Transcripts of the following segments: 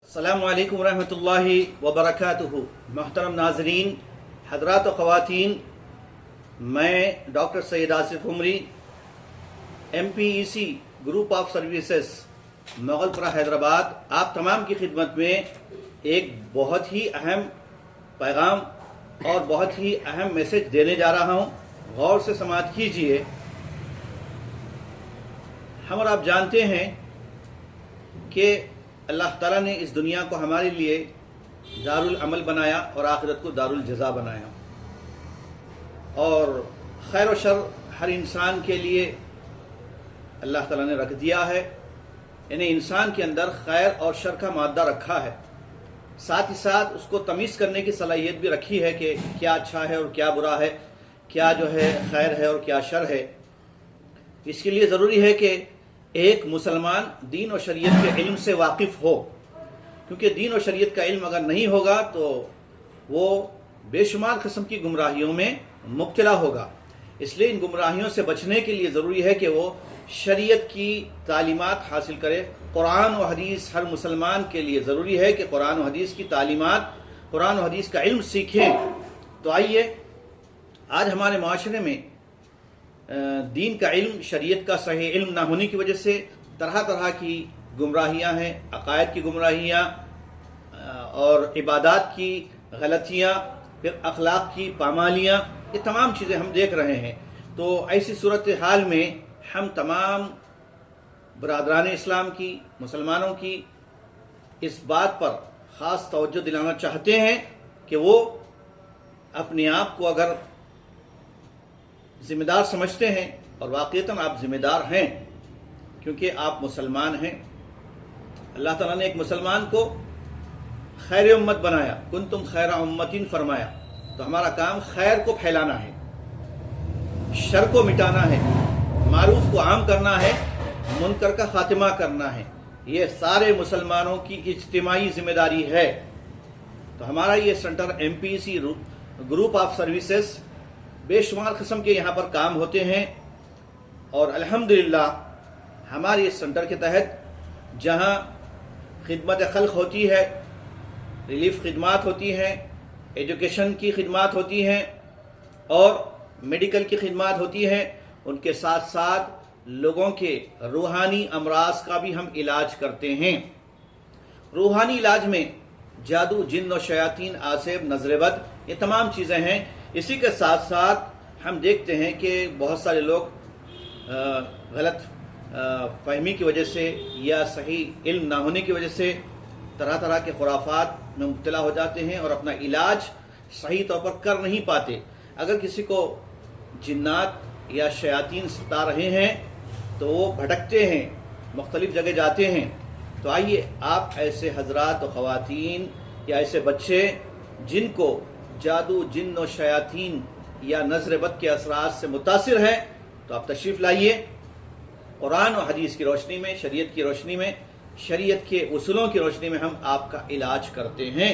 अस्सलामु अलैकुम रहमतुल्लाहि व बरकातुहू। मोहतरम नाजरीन, हजरात व ख़वातीन, मैं doctor Syed Asif Umri, MPEC group of services Moghalpura Hyderabad, आप तमाम की खिदमत में एक बहुत ही अहम पैगाम और बहुत ही अहम मैसेज देने जा रहा हूँ। गौर से समाअत कीजिए। हम और आप जानते हैं कि अल्लाह ताला ने इस दुनिया को हमारे लिए दारुल अमल बनाया और आखिरत को दारुल जज़ा बनाया, और खैर और शर हर इंसान के लिए अल्लाह ताला ने रख दिया है। यानी इंसान के अंदर खैर और शर का मादा रखा है, साथ ही साथ उसको तमीज़ करने की सलाहियत भी रखी है कि क्या अच्छा है और क्या बुरा है, क्या जो है खैर है और क्या शर है। इसके लिए ज़रूरी है कि एक मुसलमान दीन और शरीयत के इल्म से वाकिफ़ हो, क्योंकि दीन और शरीयत का इल्म अगर नहीं होगा तो वो बेशुमार किस्म की गुमराहियों में मुब्तला होगा। इसलिए इन गुमराहियों से बचने के लिए ज़रूरी है कि वो शरीयत की तालीमात हासिल करे। कुरान और हदीस हर मुसलमान के लिए ज़रूरी है कि कुरान और हदीस की तालीमात, कुरान और हदीस का इल्म सीखें। तो आइए, आज हमारे माशरे में दीन का इल्म, शरीयत का सही इल्म ना होने की वजह से तरह तरह की गुमराहियाँ हैं। अकायद की गुमराहियाँ और इबादत की गलतियाँ, फिर अखलाक की पामालियाँ, ये तमाम चीज़ें हम देख रहे हैं। तो ऐसी सूरत हाल में हम तमाम बरादरान इस्लाम की, मुसलमानों की इस बात पर ख़ास तवज्जो दिलाना चाहते हैं कि वो अपने आप को अगर ज़िम्मेदार समझते हैं, और वाक़ईतन आप ज़िम्मेदार हैं क्योंकि आप मुसलमान हैं। अल्लाह ताला ने एक मुसलमान को खैर उम्मत बनाया, कुंतुम खैरा उम्मतिन फरमाया। तो हमारा काम खैर को फैलाना है, शर को मिटाना है, मारूफ को आम करना है, मुनकर का खातिमा करना है। ये सारे मुसलमानों की इज्तिमाई जिम्मेदारी है। तो हमारा ये centre MPEC group of services बेशुमार किस्म के यहाँ पर काम होते हैं, और अल्हम्दुलिल्लाह हमारे इस सेंटर के तहत जहाँ खिदमत खल्क होती है, रिलीफ खिदमात होती हैं, एजुकेशन की खिदमात होती हैं और मेडिकल की खिदमात होती हैं, उनके साथ साथ लोगों के रूहानी अमराज का भी हम इलाज करते हैं। रूहानी इलाज में जादू, जिन्न और शयातीन, आसेब, नजरबद, ये तमाम चीज़ें हैं। इसी के साथ साथ हम देखते हैं कि बहुत सारे लोग गलत फहमी की वजह से या सही इल्म ना होने की वजह से तरह तरह के खुराफात में मुब्तला हो जाते हैं और अपना इलाज सही तौर पर कर नहीं पाते। अगर किसी को जिन्नात या शयातीन सता रहे हैं तो वो भटकते हैं, मुख्तलिफ जगह जाते हैं। तो आइए, आप ऐसे हजरात और ख़वातीन या ऐसे बच्चे जिनको जादू, जिन्न और शयातीन या नज़र-ए-बद के असरात से मुतासिर हैं, तो आप तशरीफ़ लाइए। कुरान और हदीस की रोशनी में, शरीयत की रोशनी में, शरीयत के उसूलों की रोशनी में हम आपका इलाज करते हैं।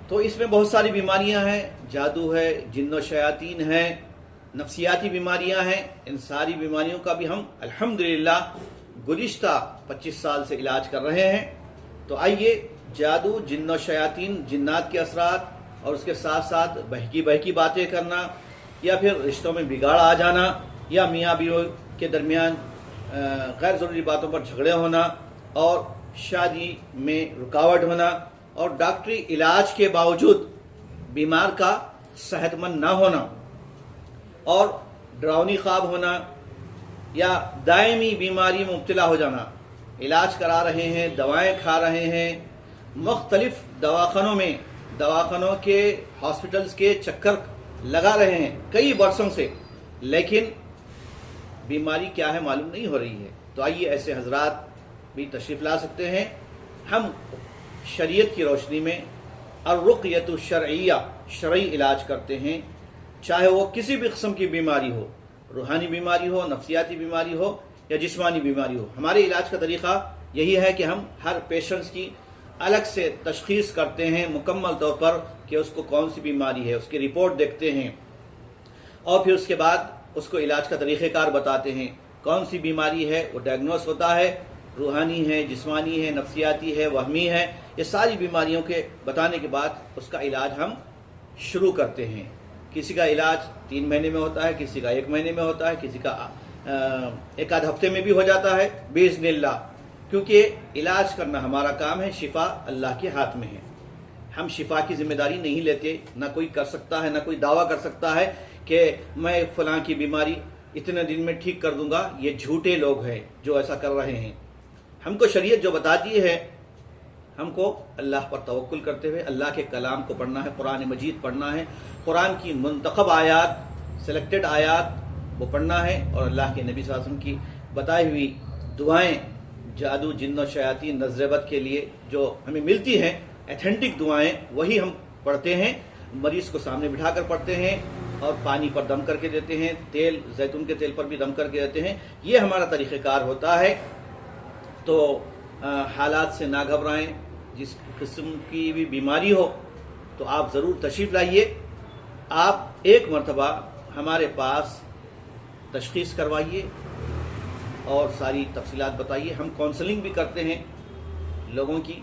तो इसमें बहुत सारी बीमारियां हैं, जादू है, जिन्न और शयातीन है, नफ्सियाती बीमारियां हैं। इन सारी बीमारियों का भी हम अल्हम्दुलिल्लाह गुज़िश्ता 25 साल से इलाज कर रहे हैं। तो आइए, जादू, जिन्न और शयातीन, जिन्नात के असरात और उसके साथ साथ बहकी बहकी बातें करना, या फिर रिश्तों में बिगाड़ आ जाना, या मियाँ बीवी के दरमियान गैर ज़रूरी बातों पर झगड़े होना, और शादी में रुकावट होना, और डॉक्टरी इलाज के बावजूद बीमार का सेहतमंद ना होना, और डरावनी ख्वाब होना, या दायमी बीमारी में मुब्तला हो जाना। इलाज करा रहे हैं, दवाएं खा रहे हैं, मुख्तलिफ दवाखानों के, हॉस्पिटल्स के चक्कर लगा रहे हैं कई वर्षों से, लेकिन बीमारी क्या है मालूम नहीं हो रही है। तो आइए, ऐसे हजरात भी तशरीफ़ ला सकते हैं। हम शरीयत की रोशनी में अर्रुक़यतु शरइया, शरई इलाज करते हैं, चाहे वो किसी भी किस्म की बीमारी हो, रूहानी बीमारी हो, नफ्सियाती बीमारी हो या जिस्मानी बीमारी हो। हमारे इलाज का तरीक़ा यही है कि हम हर पेशेंट्स की अलग से तशख़ीस करते हैं मुकम्मल तौर पर कि उसको कौन सी बीमारी है, उसकी रिपोर्ट देखते हैं, और फिर उसके बाद उसको इलाज का तरीक़ेकार बताते हैं। कौन सी बीमारी है वो डायग्नोस होता है, روحانی ہے، جسمانی ہے، نفسیاتی ہے، وہمی ہے، یہ ساری بیماریوں کے بتانے کے بعد اس کا علاج ہم شروع کرتے ہیں۔ کسی کا علاج 3 مہینے میں ہوتا ہے، کسی کا 1 مہینے میں ہوتا ہے، کسی کا 1 آدھ ہفتے میں بھی ہو جاتا ہے باذن اللہ، کیونکہ علاج کرنا ہمارا کام ہے، شفا اللہ کے ہاتھ میں ہے۔ ہم شفا کی ذمہ داری نہیں لیتے، نہ کوئی کر سکتا ہے، نہ کوئی دعویٰ کر سکتا ہے کہ میں فلاں کی بیماری اتنے دن میں ٹھیک کر دوں گا۔ یہ جھوٹے لوگ ہیں جو ایسا کر رہے ہیں۔ ہم کو شریعت جو بتاتی ہے، ہم کو اللہ پر توکل کرتے ہوئے اللہ کے کلام کو پڑھنا ہے، قرآن مجید پڑھنا ہے، قرآن کی منتخب آیات، سلیکٹڈ آیات وہ پڑھنا ہے، اور اللہ کے نبی صلی اللہ علیہ وسلم کی بتائی ہوئی دعائیں جادو، جن و شیاطین، نظر بد کے لیے جو ہمیں ملتی ہیں، ایتھینٹک دعائیں، وہی ہم پڑھتے ہیں۔ مریض کو سامنے بٹھا کر پڑھتے ہیں اور پانی پر دم کر کے دیتے ہیں، تیل، زیتون کے تیل پر بھی دم کر کے دیتے ہیں۔ یہ ہمارا طریقہ کار ہوتا ہے۔ تو حالات سے نہ گھبرائیں، جس قسم کی بھی بیماری ہو تو آپ ضرور تشریف لائیے۔ آپ ایک مرتبہ ہمارے پاس تشخیص کروائیے اور ساری تفصیلات بتائیے۔ ہم کونسلنگ بھی کرتے ہیں لوگوں کی،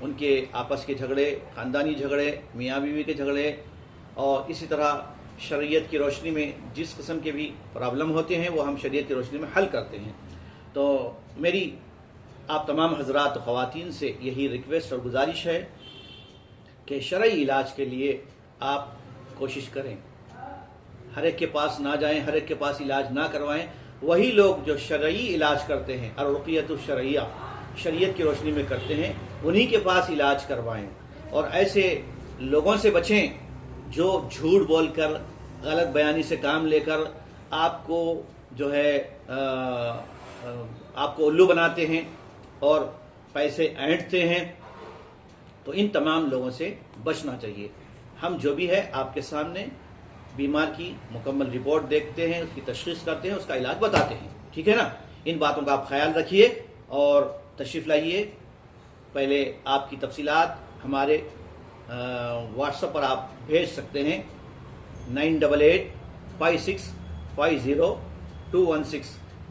ان کے آپس کے جھگڑے، خاندانی جھگڑے، میاں بیوی کے جھگڑے، اور اسی طرح شریعت کی روشنی میں جس قسم کے بھی پرابلم ہوتے ہیں وہ ہم شریعت کی روشنی میں حل کرتے ہیں۔ تو میری آپ تمام حضرات و خواتین سے یہی ریکویسٹ اور گزارش ہے کہ شرعی علاج کے لیے آپ کوشش کریں، ہر ایک کے پاس نہ جائیں، ہر ایک کے پاس علاج نہ کروائیں۔ وہی لوگ جو شرعی علاج کرتے ہیں، الرقیۃ الشرعیہ، شریعت کی روشنی میں کرتے ہیں، انہی کے پاس علاج کروائیں، اور ایسے لوگوں سے بچیں جو جھوٹ بول کر، غلط بیانی سے کام لے کر آپ کو جو ہے آپ کو الو بناتے ہیں اور پیسے اینٹتے ہیں۔ تو ان تمام لوگوں سے بچنا چاہیے۔ ہم جو بھی ہے آپ کے سامنے بیمار کی مکمل رپورٹ دیکھتے ہیں، اس کی تشخیص کرتے ہیں، اس کا علاج بتاتے ہیں، ٹھیک ہے نا؟ ان باتوں کا آپ خیال رکھیے اور تشریف لائیے۔ پہلے آپ کی تفصیلات ہمارے واٹس ایپ پر آپ بھیج سکتے ہیں 9885650216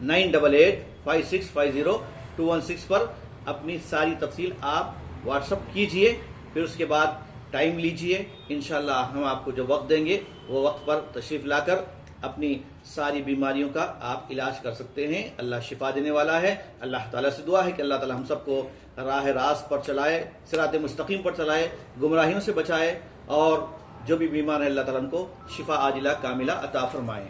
9885650216 پر اپنی ساری تفصیل آپ واٹس ایپ کیجئے، پھر اس کے بعد ٹائم لیجئے، انشاءاللہ ہم آپ کو جو وقت دیں گے وہ وقت پر تشریف لا کر اپنی ساری بیماریوں کا آپ علاج کر سکتے ہیں۔ اللہ شفا دینے والا ہے۔ اللہ تعالیٰ سے دعا ہے کہ اللہ تعالیٰ ہم سب کو راہ راست پر چلائے، صراط مستقیم پر چلائے، گمراہیوں سے بچائے، اور جو بھی بیمار ہے اللہ تعالیٰ ان کو شفا عاجلہ کاملہ عطا فرمائے۔